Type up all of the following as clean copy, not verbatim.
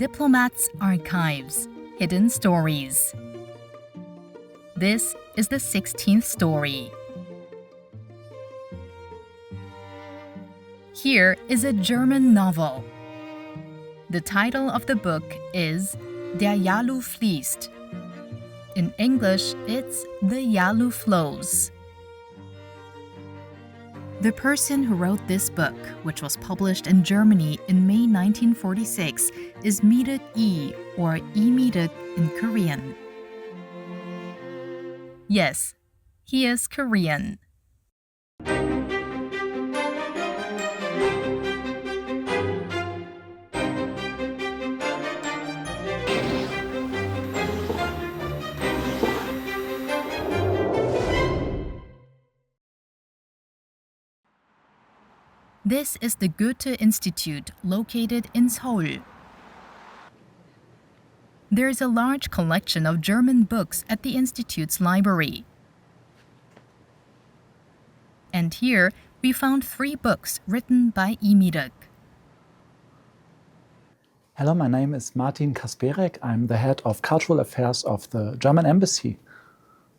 Diplomat's Archives, Hidden Stories. This is the 16th story. Here is a German novel. The title of the book is Der Yalu Flows. In English, it's The Yalu Flows. The person who wrote this book, which was published in Germany in May 1946, is Mirok Lee, or Lee Mirok in Korean. Yes, he is Korean. This is the Goethe Institute located in Seoul. There is a large collection of German books at the Institute's library. And here we found 3 books written by Li Mirok. Hello, my name is Martin Kasperek. I'm the head of cultural affairs of the German embassy.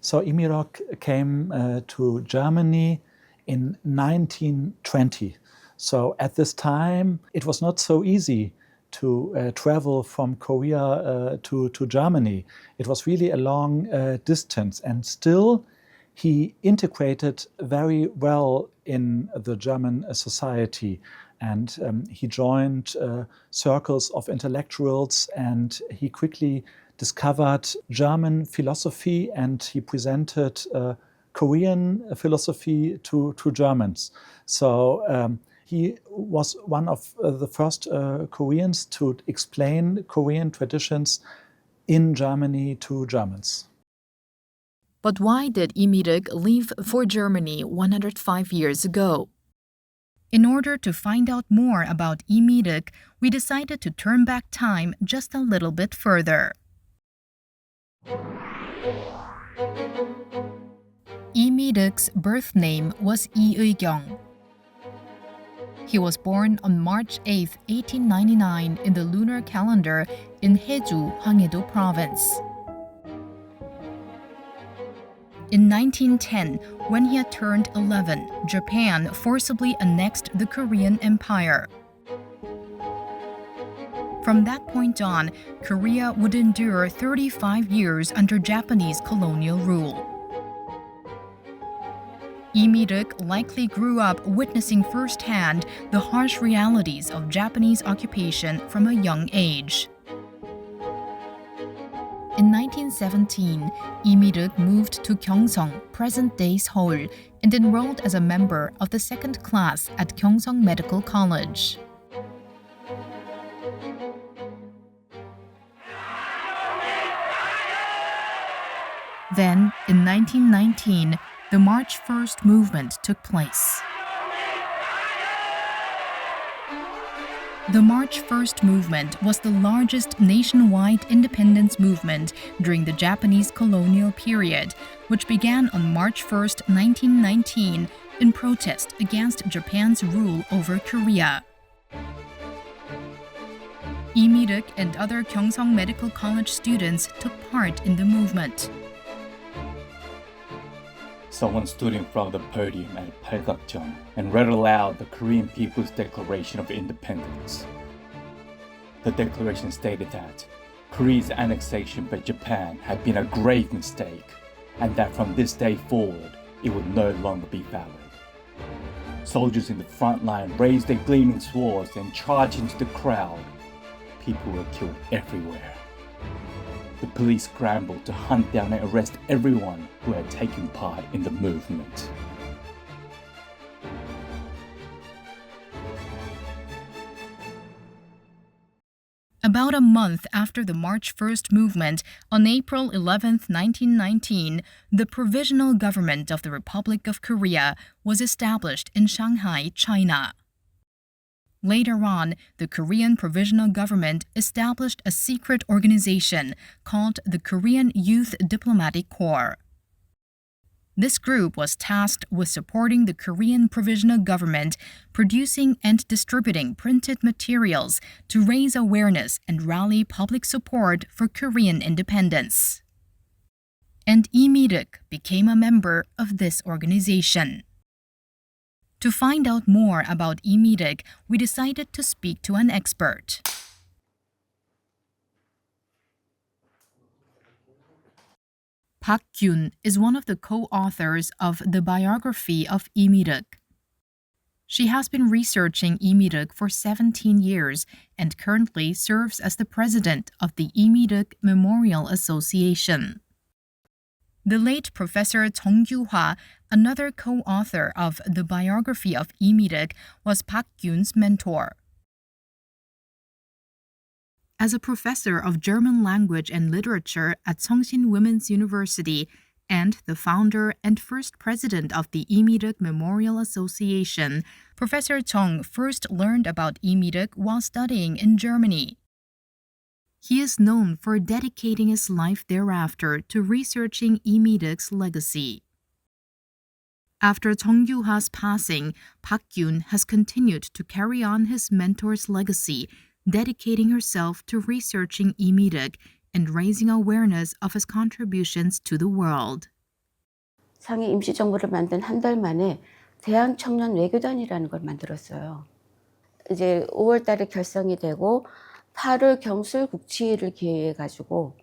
So Li Mirok came to Germany in 1920. So at this time, it was not so easy to travel from Korea to Germany. It was really a long distance, and still he integrated very well in the German society. And he joined circles of intellectuals, and he quickly discovered German philosophy, and he presented Korean philosophy to Germans. So he was one of the first Koreans to explain Korean traditions in Germany to Germans. But why did Li Mirok leave for Germany 105 years ago? In order to find out more about Li Mirok, we decided to turn back time just a little bit further. Li Mirok's birth name was Lee Eui-kyung. He was born on March 8, 1899 in the lunar calendar in Haeju, Hwanghae-do province. In 1910, when he had turned 11, Japan forcibly annexed the Korean Empire. From that point on, Korea would endure 35 years under Japanese colonial rule. Li Mirok likely grew up witnessing firsthand the harsh realities of Japanese occupation from a young age. In 1917, Li Mirok moved to Gyeongsang, present-day Seoul, and enrolled as a member of the 2nd class at Gyeongsang Medical College. Then, in 1919, the March 1st movement took place. The March 1st movement was the largest nationwide independence movement during the Japanese colonial period, which began on March 1, 1919, in protest against Japan's rule over Korea. Li Mirok and other Gyeongsang Medical College students took part in the movement. Someone stood in front of the podium at Palgakjeong and read aloud the Korean People's Declaration of Independence. The declaration stated that Korea's annexation by Japan had been a grave mistake, and that from this day forward, it would no longer be valid. Soldiers in the front line raised their gleaming swords and charged into the crowd. People were killed everywhere. The police scrambled to hunt down and arrest everyone who had taken part in the movement. About a month after the March 1st movement, on April 11, 1919, the Provisional Government of the Republic of Korea was established in Shanghai, China. Later on, the Korean Provisional Government established a secret organization called the Korean Youth Diplomatic Corps. This group was tasked with supporting the Korean Provisional Government, producing and distributing printed materials to raise awareness and rally public support for Korean independence. And Lee Mirok became a member of this organization. To find out more about Lee Mirok, we decided to speak to an expert. Park Kyun is one of the co-authors of the biography of Lee Mirok. She has been researching Lee Mirok for 17 years and currently serves as the president of the Lee Mirok Memorial Association. The late Professor Chung Kyu-hwa, another co-author of the biography of Lee Mirok, was Park Kyun's mentor. As a professor of German language and literature at Seongsin Women's University and the founder and first president of the Lee Mirok Memorial Association, Professor Chung first learned about Lee Mirok while studying in Germany. He is known for dedicating his life thereafter to researching Lee Mirok's legacy. After Chung Kyu-hwa's passing, Park Kyun has continued to carry on his mentor's legacy, dedicating herself to researching Lee Mirok and raising awareness of his contributions to the world. 상해 임시정부를 만든 한 달 만에 대한청년 외교단이라는 걸 만들었어요. 이제 5월 달에 결성이 되고 8월 경술 국치를 기획해가지고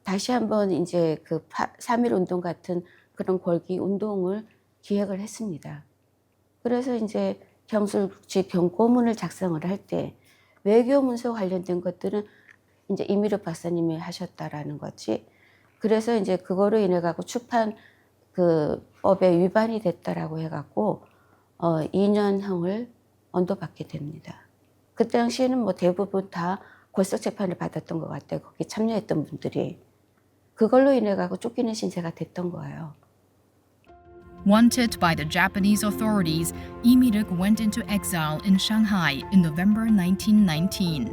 다시 한번 이제 그 3.1 운동 같은 그런 골기 운동을 기획을 했습니다. 그래서 이제 경술 국치 경고문을 작성을 할 때 외교 문서 관련된 것들은 이제 이미록 박사님이 하셨다라는 거지. 그래서 이제 그거로 인해 갖고 출판 그 법에 위반이 됐다라고 해갖고 2년형을 언도받게 됩니다. 그 당시에는 뭐 대부분 다 골석 재판을 받았던 것 같아요. 거기 참여했던 분들이. 그걸로 인해 갖고 쫓기는 신세가 됐던 거예요. Wanted by the Japanese authorities, Lee Mirok went into exile in Shanghai in November 1919.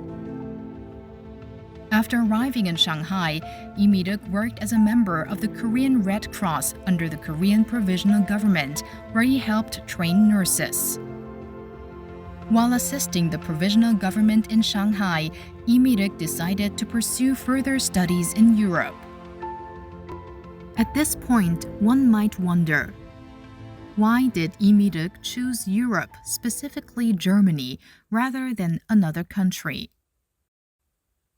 After arriving in Shanghai, Lee Mirok worked as a member of the Korean Red Cross under the Korean Provisional Government, where he helped train nurses. While assisting the provisional government in Shanghai, Lee Mirok decided to pursue further studies in Europe. At this point, one might wonder, why did Lee Mirok choose Europe, specifically Germany, rather than another country?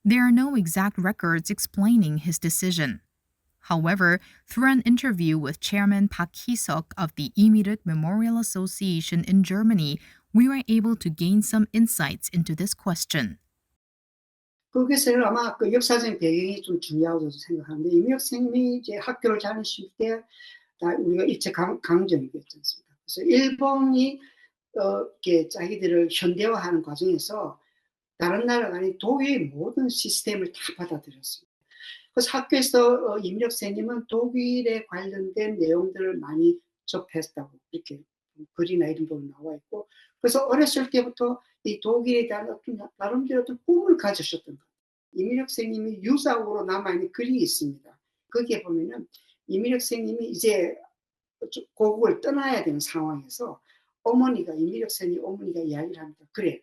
There are no exact records explaining his decision. However, through an interview with Chairman Park Hee-seok of the Lee Mirok Memorial Association in Germany, we were able to gain some insights into this question. 거기서 아마 그 역사적인 배경이 좀 중요하다고 생각하는데 이미록 선생님이 이제 학교를 다니실 때 우리가 일제 강점이었지 않습니까? 그래서 일본이 이렇게 자기들을 현대화하는 과정에서 다른 나라가 아닌 독일의 모든 시스템을 다 받아들였습니다. 그래서 학교에서 이미록 선생님은 독일에 관련된 내용들을 많이 접했다고 이렇게 글이나 이런 부분 나와 있고, 그래서 어렸을 때부터 이 독일에 대한 어떤 나름대로 어떤 꿈을 가지셨던 것. 이미록 선생님이 유사으로 남아있는 글이 있습니다. 거기에 보면은 이미록 선생님이 이제 고국을 떠나야 되는 상황에서 어머니가 이미록 선생님 어머니가 이야기를 합니다. 그래,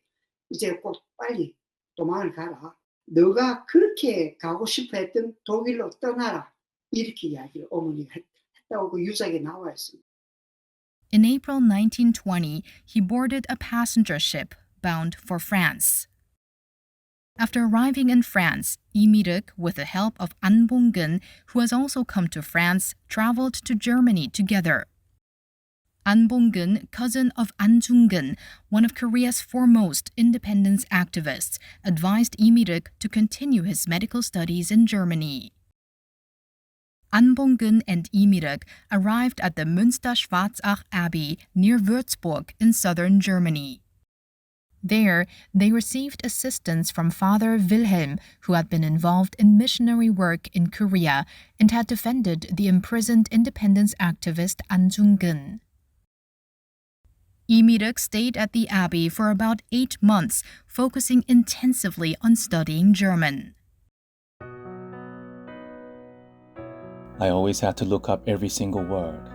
이제 꼭 빨리 도망을 가라. 너가 그렇게 가고 싶어 했던 독일로 떠나라. 이렇게 이야기를 어머니가 했다고 그 유작에 나와 있습니다. In April 1920, he boarded a passenger ship bound for France. After arriving in France, Lee Mirok, with the help of An Bong-geun, who has also come to France, traveled to Germany together. An Bong-geun, cousin of An Jung-geun, one of Korea's foremost independence activists, advised Lee Mirok to continue his medical studies in Germany. An Bong-geun and Lee Mirok arrived at the Münster-Schwarzach Abbey near Würzburg in southern Germany. There, they received assistance from Father Wilhelm, who had been involved in missionary work in Korea and had defended the imprisoned independence activist An Jung-geun. Lee Mirok stayed at the abbey for about 8 months, focusing intensively on studying German. I always had to look up every single word.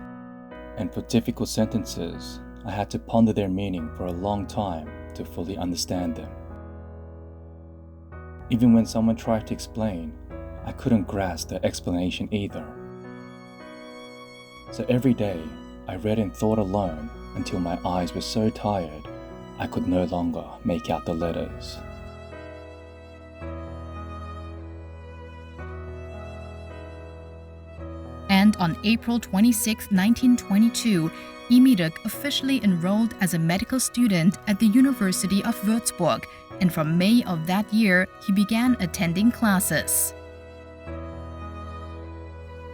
And for difficult sentences, I had to ponder their meaning for a long time to fully understand them. Even when someone tried to explain, I couldn't grasp the explanation either. So every day, I read and thought alone until my eyes were so tired, I could no longer make out the letters. And on April 26, 1922, Lee Mirok officially enrolled as a medical student at the University of Würzburg, and from May of that year, he began attending classes.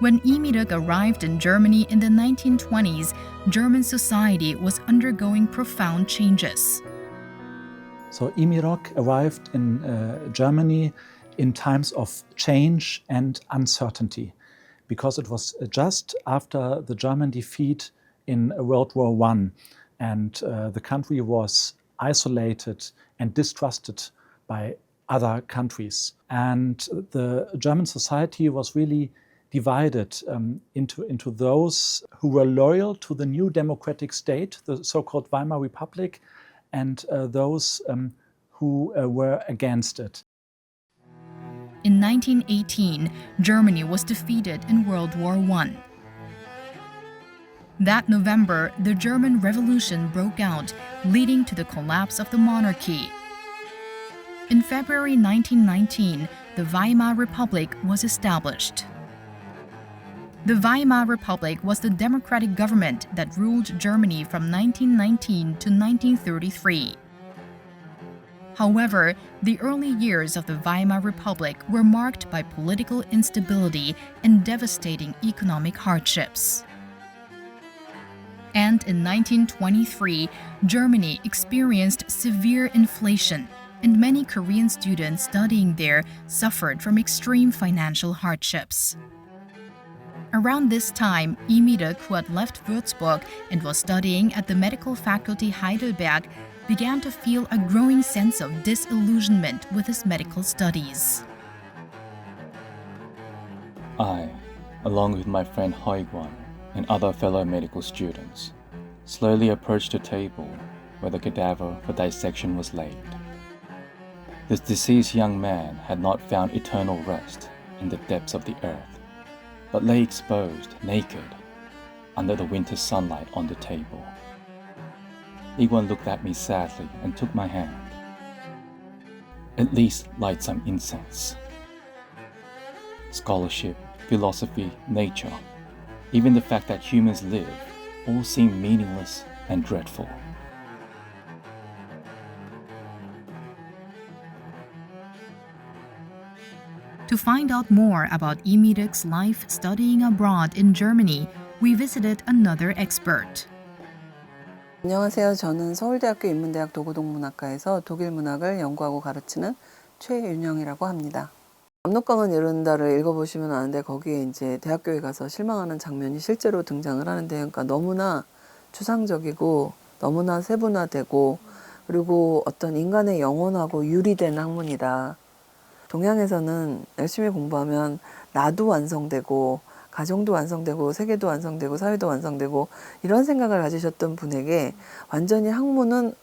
When Lee Mirok arrived in Germany in the 1920s, German society was undergoing profound changes. So Lee Mirok arrived in Germany in times of change and uncertainty, because it was just after the German defeat in World War I, and the country was isolated and distrusted by other countries. And the German society was really divided into those who were loyal to the new democratic state, the so-called Weimar Republic, and those who were against it. In 1918, Germany was defeated in World War I. That November, the German Revolution broke out, leading to the collapse of the monarchy. In February 1919, the Weimar Republic was established. The Weimar Republic was the democratic government that ruled Germany from 1919 to 1933. However, the early years of the Weimar Republic were marked by political instability and devastating economic hardships. And in 1923, Germany experienced severe inflation, and many Korean students studying there suffered from extreme financial hardships. Around this time, Lee Mirok, who had left Würzburg and was studying at the medical faculty Heidelberg, began to feel a growing sense of disillusionment with his medical studies. I, along with my friend Haigwan and other fellow medical students, slowly approached the table where the cadaver for dissection was laid. This deceased young man had not found eternal rest in the depths of the earth, but lay exposed, naked, under the winter sunlight on the table. Haigwan looked at me sadly and took my hand. At least light some incense. Scholarship, philosophy, nature, even the fact that humans live, all seem meaningless and dreadful. To find out more about Lee Mirok's life studying abroad in Germany, we visited another expert. 안녕하세요. 저는 서울대학교 인문대학 도고동문학과에서 독일 문학을 연구하고 가르치는 최윤영이라고 합니다. 압록강은 이룬다를 읽어보시면 아는데 거기에 이제 대학교에 가서 실망하는 장면이 실제로 등장을 하는데, 그러니까 너무나 추상적이고 너무나 세분화되고 그리고 어떤 인간의 영혼하고 유리된 학문이다. 동양에서는 열심히 공부하면 나도 완성되고 가정도 완성되고 세계도 완성되고 사회도 완성되고 이런 생각을 가지셨던 분에게 완전히 학문은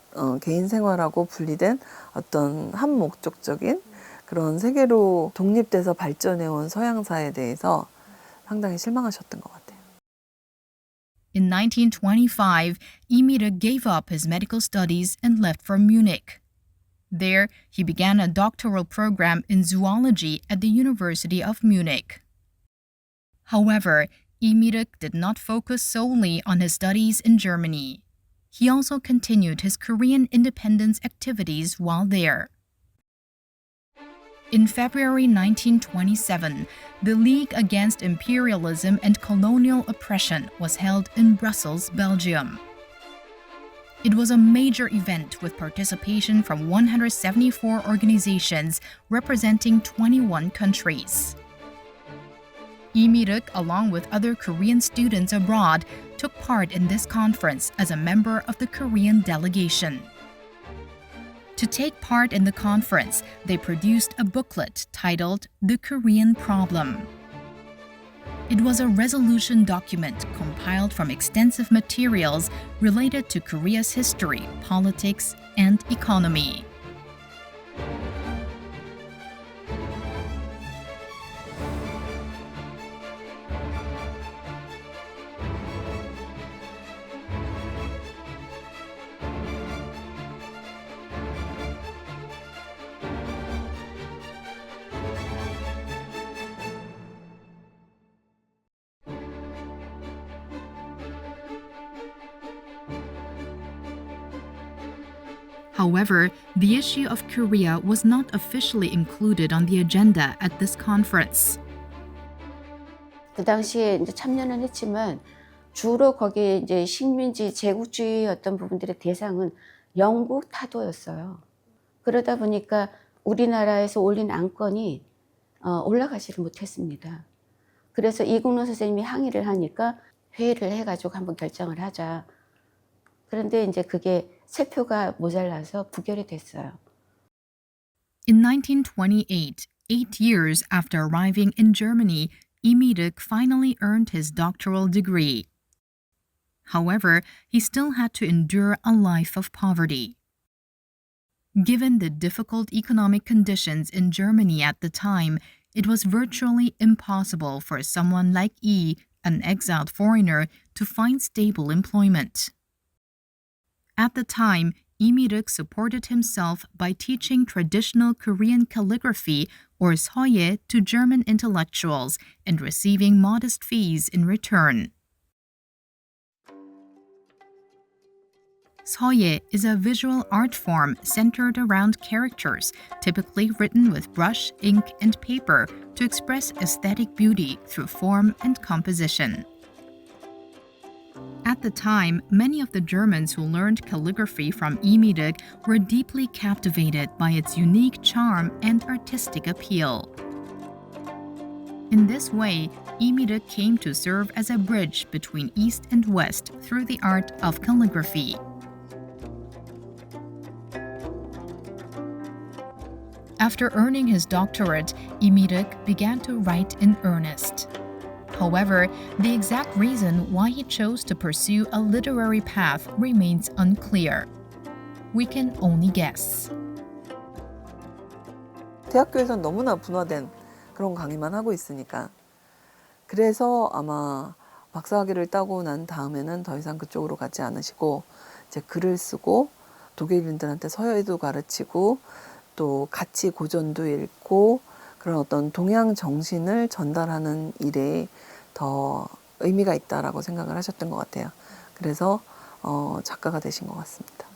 개인 생활하고 분리된 어떤 한 목적적인 그런 세계로 독립돼서 발전해온 서양사에 대해서 상당히 실망하셨던 것 같아요. In 1925, Lee Mirok gave up his medical studies and left for Munich. There, he began a doctoral program in zoology at the University of Munich. However, Lee Mirok did not focus solely on his studies in Germany. He also continued his Korean independence activities while there. In February 1927, the League Against Imperialism and Colonial Oppression was held in Brussels, Belgium. It was a major event with participation from 174 organizations representing 21 countries. Lee Mirok, along with other Korean students abroad, took part in this conference as a member of the Korean delegation. To take part in the conference, they produced a booklet titled The Korean Problem. It was a resolution document compiled from extensive materials related to Korea's history, politics, and economy. However, the issue of Korea was not officially included on the agenda at this conference. 그 당시에 이제 참여는 했지만 주로 거기에 이제 식민지 제국주의 어떤 부분들의 대상은 영국 타도였어요. 그러다 보니까 우리나라에서 올린 안건이 올라가지를 못했습니다. 그래서 이국노 선생님이 항의를 하니까 회의를 해가지고 한번 결정을 하자. 그런데 이제 그게 세표가 모자라서 부결이 됐어요. In 1928, 8 years after arriving in Germany, Lee Mirok finally earned his doctoral degree. However, he still had to endure a life of poverty. Given the difficult economic conditions in Germany at the time, it was virtually impossible for someone like Lee, an exiled foreigner, to find stable employment. At the time, Lee Mirok supported himself by teaching traditional Korean calligraphy or seoye to German intellectuals and receiving modest fees in return. Seoye is a visual art form centered around characters, typically written with brush, ink, and paper to express aesthetic beauty through form and composition. At the time, many of the Germans who learned calligraphy from Lee Mirok were deeply captivated by its unique charm and artistic appeal. In this way, Lee Mirok came to serve as a bridge between East and West through the art of calligraphy. After earning his doctorate, Lee Mirok began to write in earnest. However, the exact reason why he chose to pursue a literary path remains unclear. We can only guess. 대학교에선 너무나 분화된 그런 강의만 하고 있으니까. 그래서 아마 박사학위를 따고 난 다음에는 더 이상 그쪽으로 가지 않으시고 이제 글을 쓰고 독일인들한테 서예도 가르치고 또 가치 고전도 읽고 그런 어떤 동양 정신을 전달하는 일에 더 의미가 있다라고 생각을 하셨던 것 같아요. 그래서 작가가 되신 것 같습니다.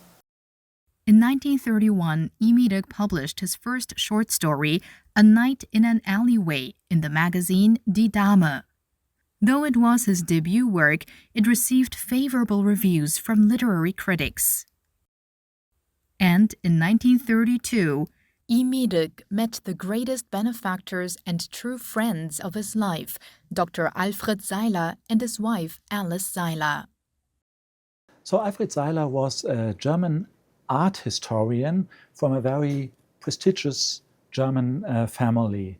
In 1931, Lee Mirok published his first short story, A Night in an Alleyway, in the magazine Die Dame. Though it was his debut work, it received favorable reviews from literary critics. And in 1932, Lee Mirok met the greatest benefactors and true friends of his life, Dr. Alfred Seiler and his wife Alice Seiler. So Alfred Seiler was a German art historian from a very prestigious German family.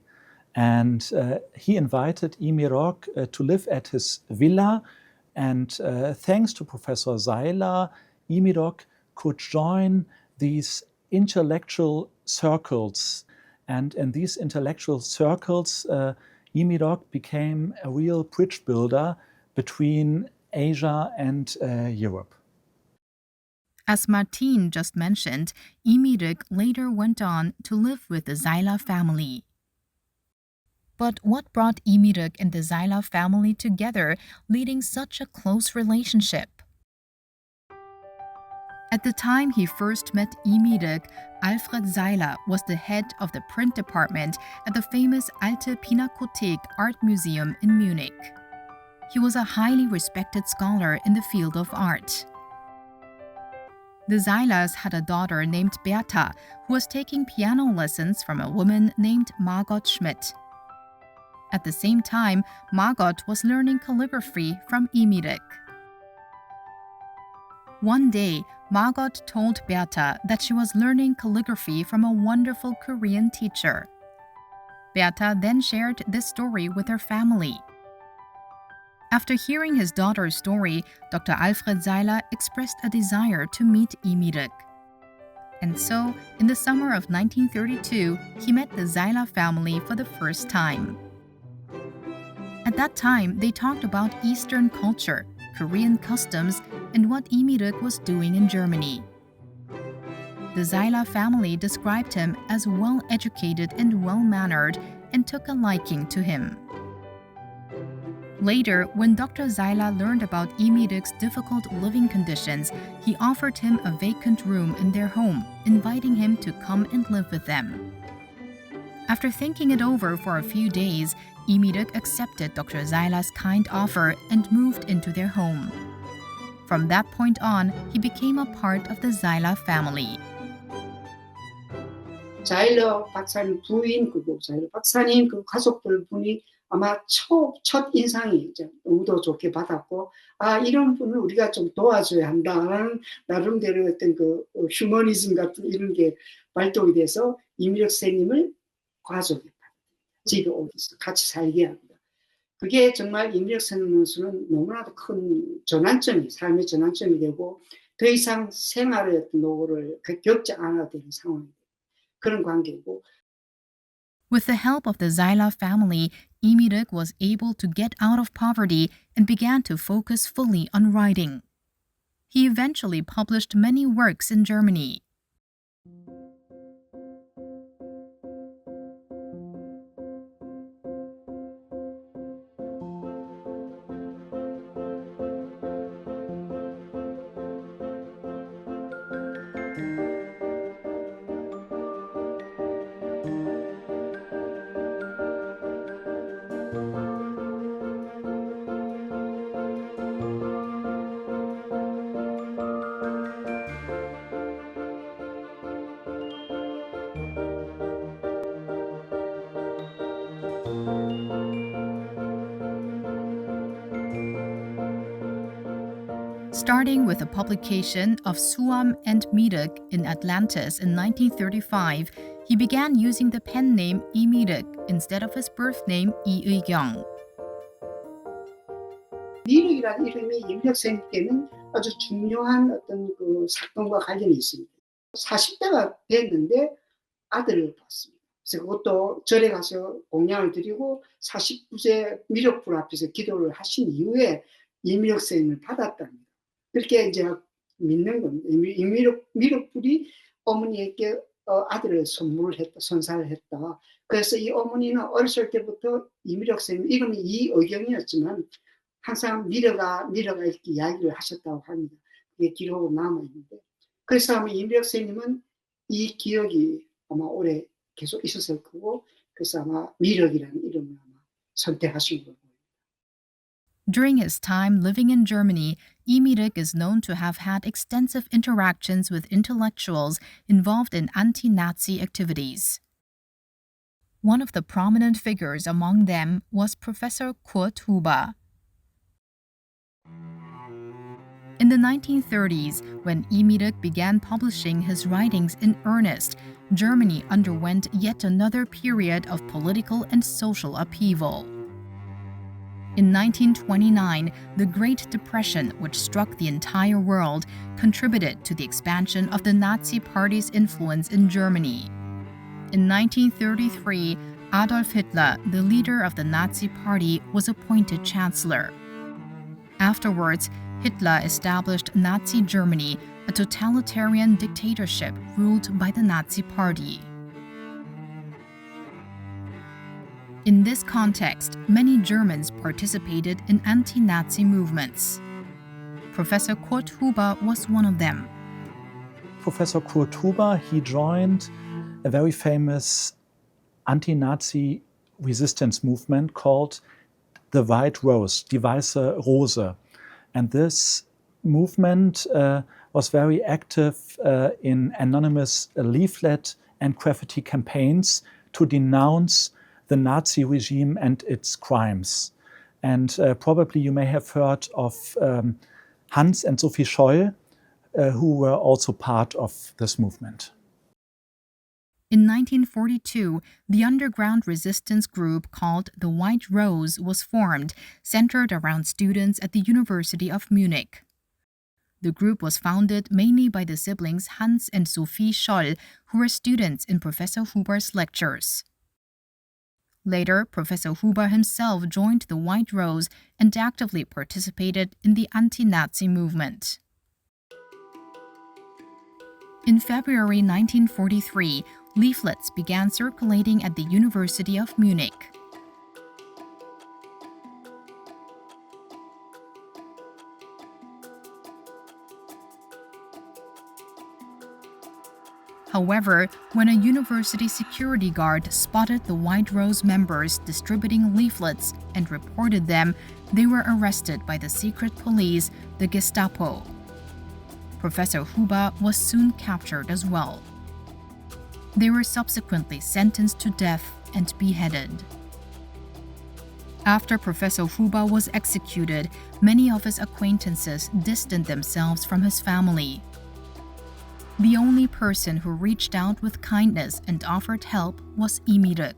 And he invited Lee Mirok to live at his villa. And thanks to Professor Seiler, Lee Mirok could join these intellectual circles. And in these intellectual circles, Lee Mirok became a real bridge builder between Asia and Europe. As Martin just mentioned, Lee Mirok later went on to live with the Seiler family. But what brought Lee Mirok and the Seiler family together, leading such a close relationship? At the time he first met Lee Mirok, Alfred Seiler was the head of the print department at the famous Alte Pinakothek Art Museum in Munich. He was a highly respected scholar in the field of art. The Seilers had a daughter named Bertha, who was taking piano lessons from a woman named Margot Schmidt. At the same time, Margot was learning calligraphy from Lee Mirok. One day, Margot told Bertha that she was learning calligraphy from a wonderful Korean teacher. Bertha then shared this story with her family. After hearing his daughter's story, Dr. Alfred Seiler expressed a desire to meet Lee Mirok. And so, in the summer of 1932, he met the Seiler family for the first time. At that time, they talked about Eastern culture, Korean customs, and what Lee Mirok was doing in Germany. The Seiler family described him as well-educated and well-mannered and took a liking to him. Later, when Dr. Seiler learned about Lee Mirok's difficult living conditions, he offered him a vacant room in their home, inviting him to come and live with them. After thinking it over for a few days, Lee Mirok accepted Dr. Seiler's kind offer and moved into their home. From that point on, he became a part of the Seiler family. 자일러 박사님 부인 그리고 자일러 박사님 그 가족들 분이 아마 첫 인상이 이제 너무도 좋게 받았고, 이런 분을 우리가 좀 도와줘야 한다는 나름대로 어떤 그 휴머니즘 같은 이런 게 발동이 돼서 이미력 선생님을 가족에 집에 오셔서 같이 살게 합니다. 그게 정말 이미력 선생님으로서는 너무나도 큰 전환점이, 삶의 전환점이 되고 더 이상 생활의 어떤 노고를 겪지 않아도 되는 상황이 그런 관계고. With the help of the Seiler family, Lee Mirok was able to get out of poverty and began to focus fully on writing. He eventually published many works in Germany. Starting with the publication of Suam and Mirok in Atlantis in 1935, he began using the pen name Lee Mirok instead of his birth name Lee Eui-kyung. 미륵이라는 이름이 이미력 선생님께는 아주 중요한 어떤 그 사건과 관련이 있습니다. 40대가 됐는데 아들을 봤습니다. 그래서 그것도 절에 가서 공양을 드리고 49세 미륵불 앞에서 기도를 하신 이후에 이미력 선생님을 받았답니다. 그렇게 이제 믿는 겁니다. 미륵불이 어머니에게 아들을 선사를 했다. 그래서 이 어머니는 어렸을 때부터 이미력 선생님 이름이 이의경이었지만 항상 미러가 이렇게 이야기를 하셨다고 합니다. 그게 기록으로 남아있는데. 그래서 아마 이미력 선생님은 이 기억이 아마 오래 계속 있었을 거고, 그래서 아마 미력이라는 이름을 아마 선택하신 거고. During his time living in Germany, Lee Mirok is known to have had extensive interactions with intellectuals involved in anti-Nazi activities. One of the prominent figures among them was Professor Kurt Huber. In the 1930s, when Lee Mirok began publishing his writings in earnest, Germany underwent yet another period of political and social upheaval. In 1929, the Great Depression, which struck the entire world, contributed to the expansion of the Nazi Party's influence in Germany. In 1933, Adolf Hitler, the leader of the Nazi Party, was appointed chancellor. Afterwards, Hitler established Nazi Germany, a totalitarian dictatorship ruled by the Nazi Party. In this context, many Germans participated in anti-Nazi movements. Professor Kurt Huber was one of them. Professor Kurt Huber, he joined a very famous anti-Nazi resistance movement called the White Rose, Die Weiße Rose. And this movement was very active in anonymous leaflet and graffiti campaigns to denounce the Nazi regime and its crimes. And probably you may have heard of Hans and Sophie Scholl, who were also part of this movement. In 1942, the underground resistance group called the White Rose was formed, centered around students at the University of Munich. The group was founded mainly by the siblings Hans and Sophie Scholl, who were students in Professor Huber's lectures. Later, Professor Huber himself joined the White Rose and actively participated in the anti-Nazi movement. In February 1943, leaflets began circulating at the University of Munich. However, when a university security guard spotted the White Rose members distributing leaflets and reported them, they were arrested by the secret police, the Gestapo. Professor Huber was soon captured as well. They were subsequently sentenced to death and beheaded. After Professor Huber was executed, many of his acquaintances distanced themselves from his family. The only person who reached out with kindness and offered help was Lee Mirok.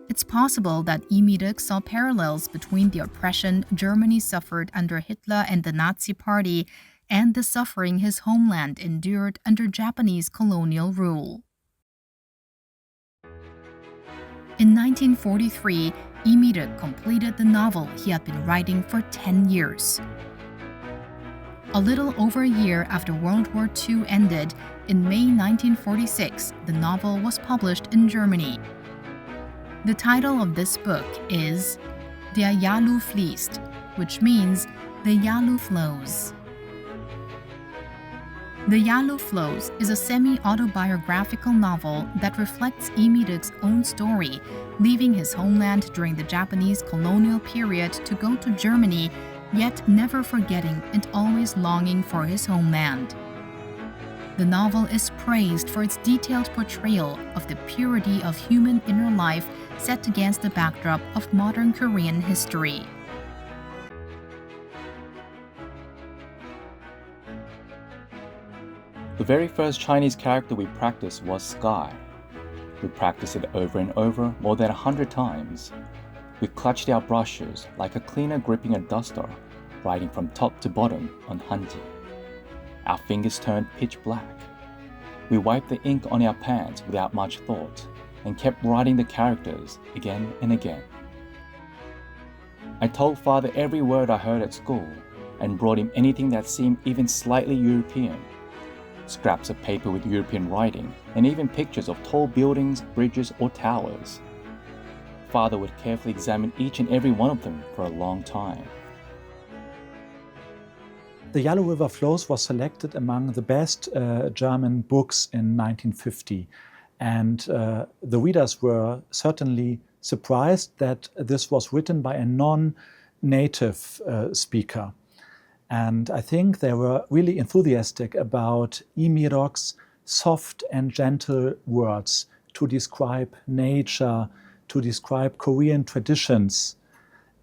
It's possible that Lee Mirok saw parallels between the oppression Germany suffered under Hitler and the Nazi Party and the suffering his homeland endured under Japanese colonial rule. In 1943, Lee Mirok completed the novel he had been writing for 10 years. A little over a year after World War II ended, in May 1946, the novel was published in Germany. The title of this book is Der Yalu Flows, which means The Yalu Flows. The Yalu Flows is a semi-autobiographical novel that reflects Lee Mirok's own story, leaving his homeland during the Japanese colonial period to go to Germany, yet never forgetting and always longing for his homeland. The novel is praised for its detailed portrayal of the purity of human inner life set against the backdrop of modern Korean history. The very first Chinese character we practiced was Sky. We practiced it over and over more than 100 times. We clutched our brushes like a cleaner gripping a duster, writing from top to bottom on hanji. Our fingers turned pitch black. We wiped the ink on our pants without much thought and kept writing the characters again and again. I told Father every word I heard at school and brought him anything that seemed even slightly European. Scraps of paper with European writing and even pictures of tall buildings, bridges, or towers. Father would carefully examine each and every one of them for a long time. The Yalu River Flows was selected among the best German books in 1950. And the readers were certainly surprised that this was written by a non-native speaker. And I think they were really enthusiastic about Lee Mirok's soft and gentle words to describe nature, to describe Korean traditions,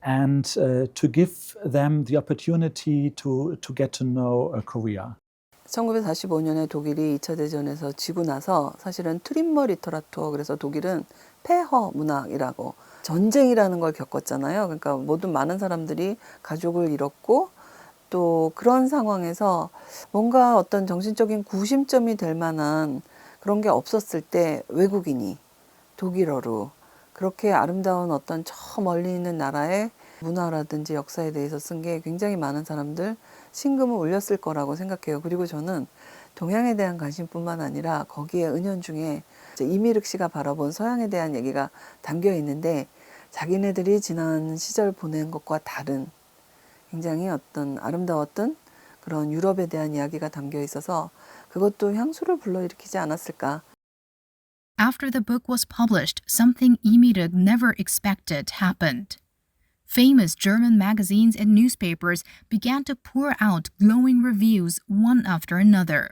and to give them the opportunity to get to know Korea. 1945년에 독일이 2차 대전에서 지고 나서 사실은 트림머 리터라투어, 그래서 독일은 폐허 문학이라고, 전쟁이라는 걸 겪었잖아요. 그러니까 모든 많은 사람들이 가족을 잃었고, 또 그런 상황에서 뭔가 어떤 정신적인 구심점이 될 만한 그런 게 없었을 때 외국인이 독일어로 그렇게 아름다운 어떤 저 멀리 있는 나라의 문화라든지 역사에 대해서 쓴 게 굉장히 많은 사람들 심금을 울렸을 거라고 생각해요. 그리고 저는 동양에 대한 관심뿐만 아니라 거기에 은연중에 이미륵 씨가 바라본 서양에 대한 얘기가 담겨 있는데, 자기네들이 지난 시절 보낸 것과 다른 굉장히 어떤 아름다웠던 그런 유럽에 대한 이야기가 담겨 있어서 그것도 향수를 불러일으키지 않았을까. After the book was published, something Lee Mirok never expected happened. Famous German magazines and newspapers began to pour out glowing reviews one after another.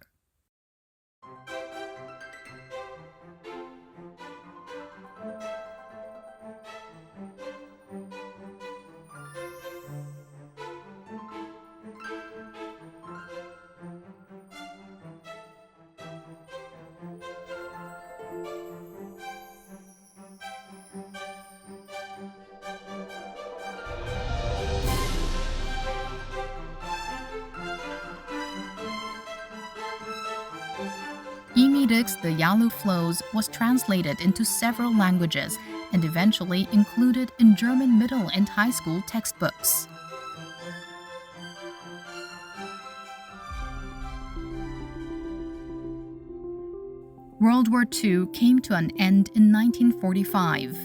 Lee Mirok's The Yalu Flows was translated into several languages and eventually included in German middle and high school textbooks. World War II came to an end in 1945.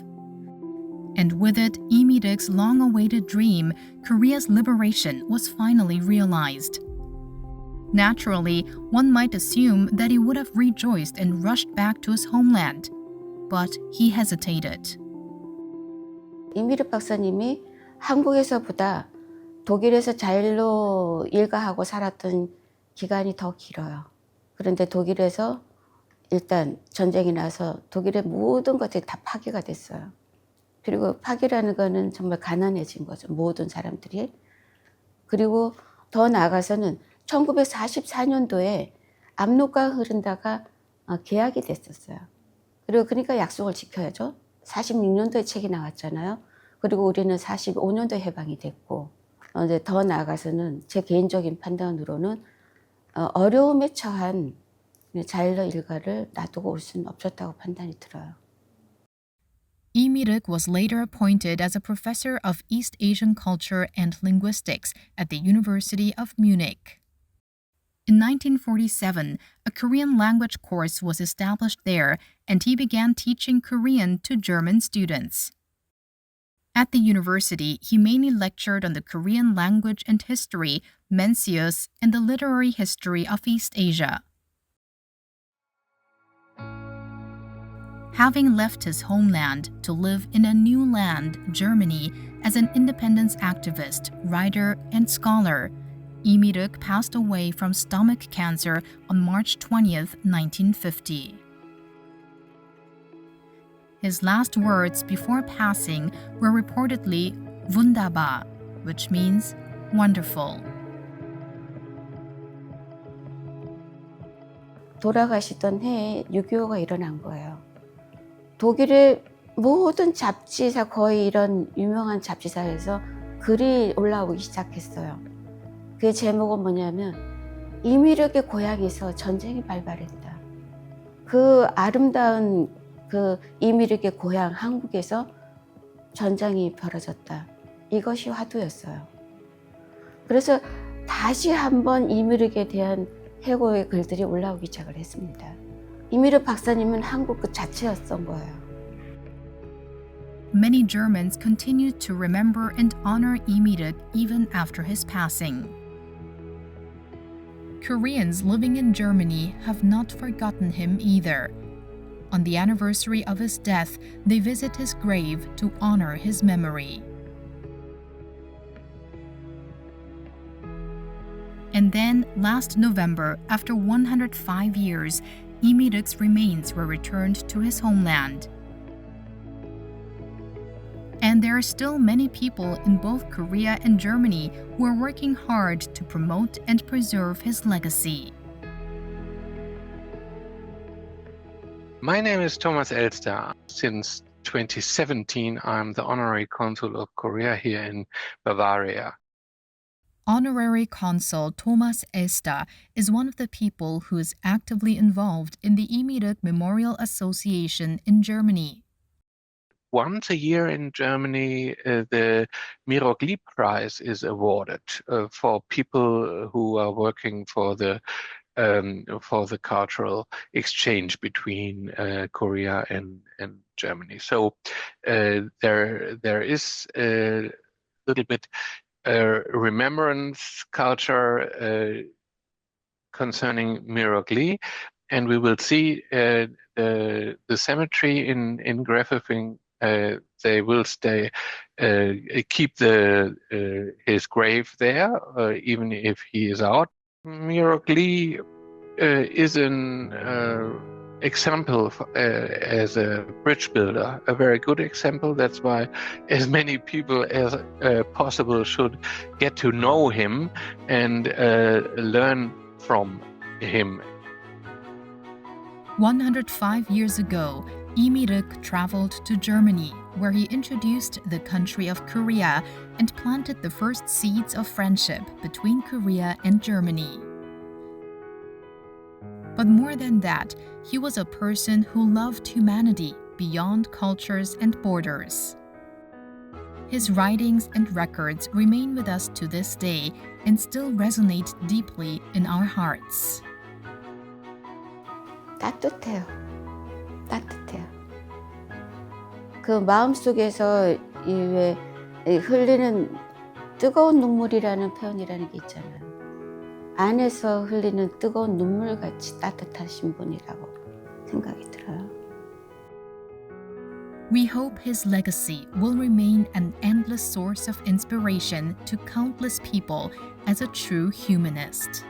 And with it, Lee Mirok's long-awaited dream, Korea's liberation, was finally realized. Naturally, one might assume that he would have rejoiced and rushed back to his homeland. But he hesitated. 이미륵 박사님이 한국에서보다 독일에서 자일로 일가하고 살았던 기간이 더 길어요. 그런데 독일에서 일단 전쟁이 나서 독일의 모든 것들이 다 파괴가 됐어요. 그리고 파괴라는 거는 정말 가난해진 거죠. 모든 사람들이. 그리고 더 나아가서는 1944년도에 압록강 흐른다가 계약이 됐었어요. 그리고 그러니까 약속을 지켜야죠. 46년도에 책이 나왔잖아요. 그리고 우리는 45년도에 해방이 됐고, 이제 더 나아가서는 제 개인적인 판단으로는 어려움에 처한 자일러 일가를 놔두고 올 수는 없었다고 판단이 들어요. Lee Mirok was later appointed as a professor of East Asian culture and linguistics at the University of Munich. In 1947, a Korean language course was established there, and he began teaching Korean to German students. At the university, he mainly lectured on the Korean language and history, Mencius, and the literary history of East Asia. Having left his homeland to live in a new land, Germany, as an independence activist, writer, and scholar, Lee Mirok passed away from stomach cancer on March 20th, 1950. His last words before passing were reportedly "wunderbar," which means wonderful. 돌아가시던 해에 6.25가 일어난 거예요. 독일의 모든 잡지사, 거의 이런 유명한 잡지사에서 글이 올라오기 시작했어요. 그 제목은 뭐냐면 이미력의 고향에서 전쟁이 발발했다. 그 아름다운 그 이미력의 고향 한국에서 전쟁이 벌어졌다. 이것이 화두였어요. 그래서 다시 한번 이미력에 대한 해고의 글들이 올라오기 시작을 했습니다. 이미력 박사님은 한국 그 자체였던 거예요. Many Germans continued to remember and honor Lee Mirok even after his passing. Koreans living in Germany have not forgotten him either. On the anniversary of his death, they visit his grave to honor his memory. And then, last November, after 105 years, Lee Mirok's remains were returned to his homeland. And there are still many people in both Korea and Germany who are working hard to promote and preserve his legacy. My name is Thomas Elster. Since 2017, I'm the honorary consul of Korea here in Bavaria. Honorary Consul Thomas Elster is one of the people who is actively involved in the Lee Mirok Memorial Association in Germany. Once a year in Germany, the Mirok Lee Prize is awarded for people who are working for the cultural exchange between Korea and Germany. So there is a little bit remembrance culture concerning Mirok Lee, and we will see the cemetery in Grafenfing they will keep his grave there, even if he is out. Mirok Lee is an example as a bridge builder, a very good example. That's why as many people as possible should get to know him and learn from him. 105 years ago, Lee Mirok traveled to Germany, where he introduced the country of Korea and planted the first seeds of friendship between Korea and Germany. But more than that, he was a person who loved humanity beyond cultures and borders. His writings and records remain with us to this day and still resonate deeply in our hearts. 따뜻해요. 따뜻해요. 그 마음속에서 왜 흘리는 뜨거운 눈물이라는 표현이라는 게 있잖아요. 안에서 흘리는 뜨거운 눈물같이 따뜻하신 분이라고 생각이 들어요. We hope his legacy will remain an endless source of inspiration to countless people as a true humanist.